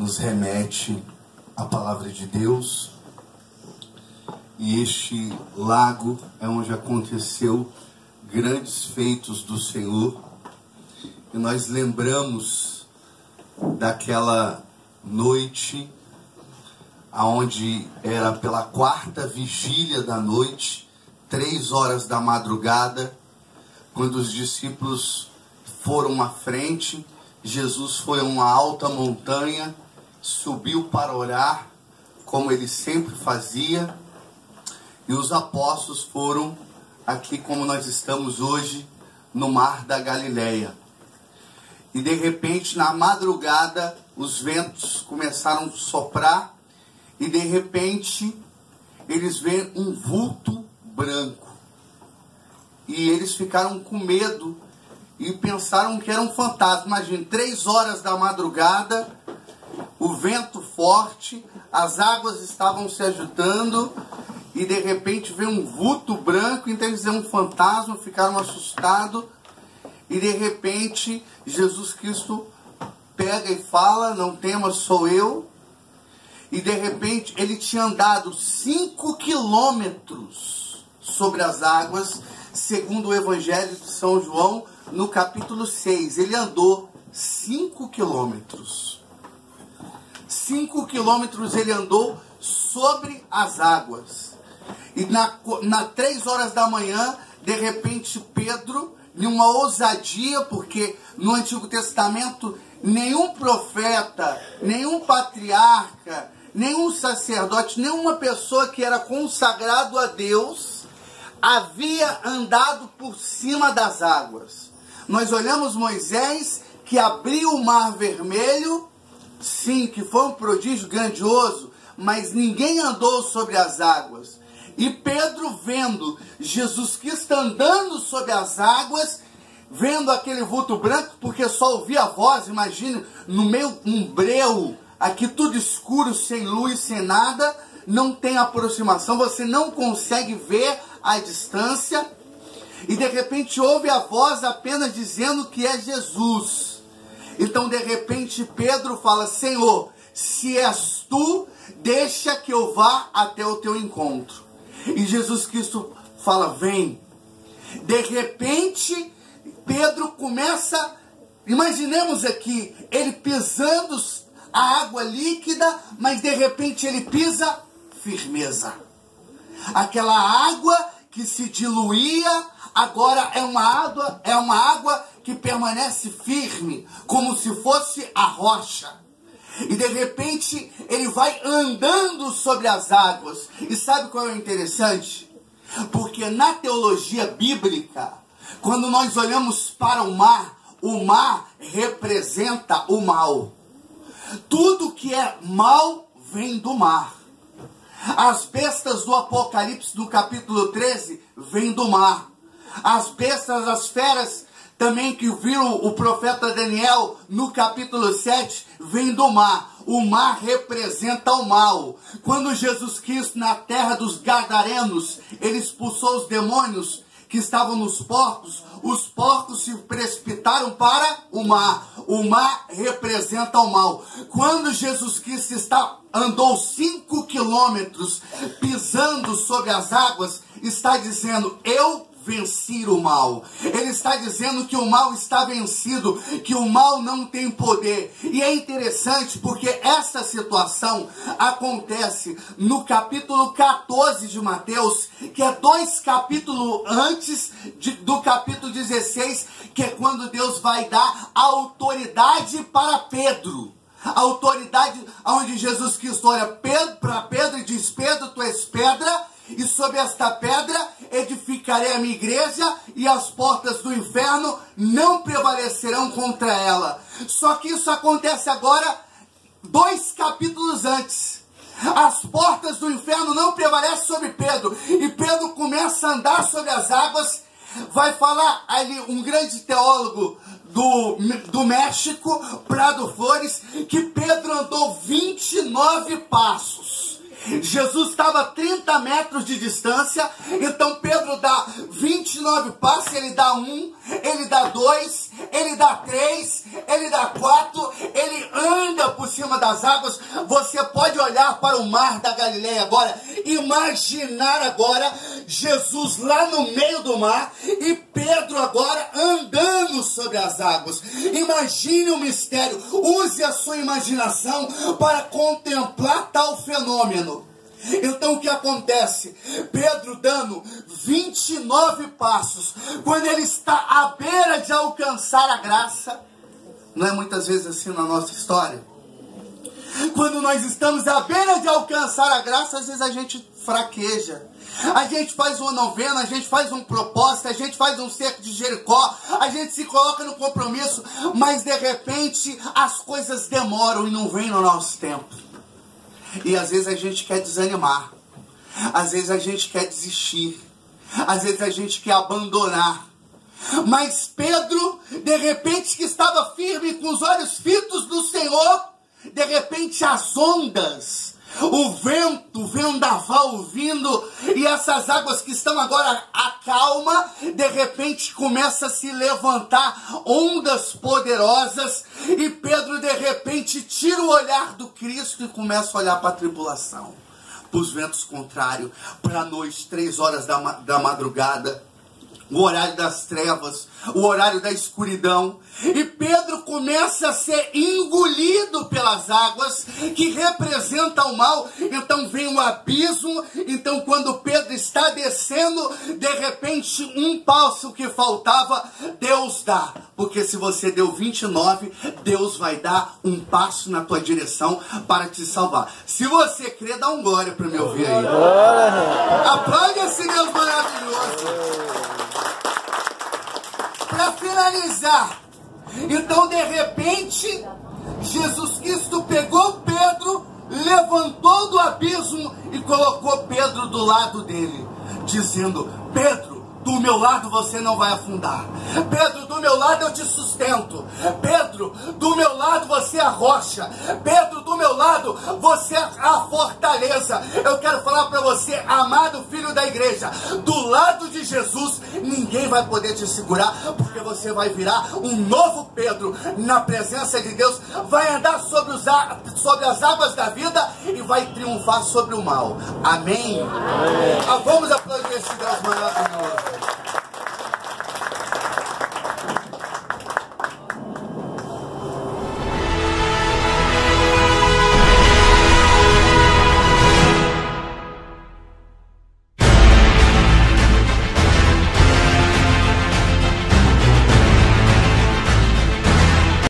nos remete à palavra de Deus. E este lago é onde aconteceu grandes feitos do Senhor. E nós lembramos daquela noite, aonde era pela quarta vigília da noite, 3 horas da madrugada, quando os discípulos foram à frente. Jesus foi a uma alta montanha, subiu para orar, como ele sempre fazia, e os apóstolos foram aqui, como nós estamos hoje, no mar da Galileia. E de repente, na madrugada, os ventos começaram a soprar, e de repente, eles veem um vulto branco. E eles ficaram com medo e pensaram que era um fantasma. Imagina, 3 horas da madrugada, o vento forte, as águas estavam se agitando, e de repente veio um vulto branco. Então eles viram um fantasma, ficaram assustados, e de repente Jesus Cristo pega e fala: não temas, sou eu. E de repente ele tinha andado 5 quilômetros sobre as águas, segundo o Evangelho de São João, no capítulo 6. Ele andou 5 quilômetros. 5 quilômetros ele andou sobre as águas. E na 3 horas da manhã, de repente, Pedro, em uma ousadia, porque no Antigo Testamento, nenhum profeta, nenhum patriarca, nenhum sacerdote, nenhuma pessoa que era consagrado a Deus havia andado por cima das águas. Nós olhamos Moisés, que abriu o mar vermelho, sim, que foi um prodígio grandioso, mas ninguém andou sobre as águas. E Pedro, vendo Jesus Cristo andando sobre as águas, vendo aquele vulto branco, porque só ouvia a voz, imagine, no meio um breu, aqui tudo escuro, sem luz, sem nada, não tem aproximação, você não consegue ver a distância, e de repente ouve a voz apenas dizendo que é Jesus. Então de repente Pedro fala: Senhor, se és tu, deixa que eu vá até o teu encontro. E Jesus Cristo fala: vem. De repente Pedro começa, imaginemos aqui, ele pisando a água líquida, mas de repente ele pisa firmeza. Aquela água que se diluía, agora é uma água que permanece firme, como se fosse a rocha. E de repente ele vai andando sobre as águas. E sabe qual é o interessante? Porque na teologia bíblica, quando nós olhamos para o mar representa o mal. Tudo que é mal vem do mar. As bestas do Apocalipse, no capítulo 13, vêm do mar. As bestas, as feras também que viram o profeta Daniel no capítulo 7, vêm do mar. O mar representa o mal. Quando Jesus Cristo, na terra dos Gadarenos, ele expulsou os demônios que estavam nos porcos, os porcos se precipitaram para o mar. O mar representa o mal. Quando Jesus Cristo andou 5 quilômetros pisando sobre as águas, está dizendo: eu venci o mal. Ele está dizendo que o mal está vencido, que o mal não tem poder. E é interessante porque essa situação acontece no capítulo 14 de Mateus, que é 2 capítulos antes do capítulo 16, que é quando Deus vai dar autoridade para Pedro. A autoridade onde Jesus Cristo olha para Pedro e diz: Pedro, tu és pedra, e sobre esta pedra edificarei a minha igreja, e as portas do inferno não prevalecerão contra ela. Só que isso acontece agora 2 capítulos antes. As portas do inferno não prevalecem sobre Pedro, e Pedro começa a andar sobre as águas. Vai falar ali um grande teólogo do México, Prado Flores, que Pedro andou 29 passos. Jesus estava a 30 metros de distância, então Pedro dá 29 passos, ele dá 1, ele dá 2, ele dá 3, ele dá 4, ele anda por cima das águas. Você pode olhar para o mar da Galileia agora, imaginar agora Jesus lá no meio do mar e Pedro agora andando sobre as águas. Imagine o mistério, use a sua imaginação para contemplar tal fenômeno. Então o que acontece? Pedro dando 29 passos, quando ele está à beira de alcançar a graça. Não é muitas vezes assim na nossa história? Quando nós estamos à beira de alcançar a graça, às vezes a gente fraqueja. A gente faz uma novena, a gente faz um propósito, a gente faz um cerco de Jericó, a gente se coloca no compromisso, mas de repente as coisas demoram e não vêm no nosso tempo. E às vezes a gente quer desanimar, às vezes a gente quer desistir, às vezes a gente quer abandonar. Mas Pedro, de repente, que estava firme com os olhos fitos no Senhor, de repente as ondas, o vento, o vendaval vindo, e essas águas que estão agora acalma, de repente começa a se levantar ondas poderosas, e Pedro de repente tira o olhar do Cristo e começa a olhar para a tribulação, para os ventos contrários, para a noite, 3 horas da madrugada, o horário das trevas, o horário da escuridão, e Pedro começa a ser engolido pelas águas que representam o mal. Então vem o abismo. Então quando Pedro está descendo, de repente um passo que faltava, Deus dá, porque se você deu 29, Deus vai dar um passo na tua direção para te salvar. Se você crê, dá um glória para me ouvir aí. Aplaude esse Deus maravilhoso. Para finalizar, então de repente, Jesus Cristo pegou Pedro, levantou do abismo e colocou Pedro do lado dele, dizendo: Pedro, do meu lado você não vai afundar. Pedro, do meu lado eu te sustento. Pedro, do meu lado você é a rocha. Pedro, do meu lado você é a fortaleza. Eu quero falar para você, amado filho da igreja, do lado de Jesus ninguém vai poder te segurar, porque você vai virar um novo Pedro na presença de Deus, vai andar sobre as águas da vida e vai triunfar sobre o mal. Amém? Amém. Vamos aplaudir esse Deus maravilhoso.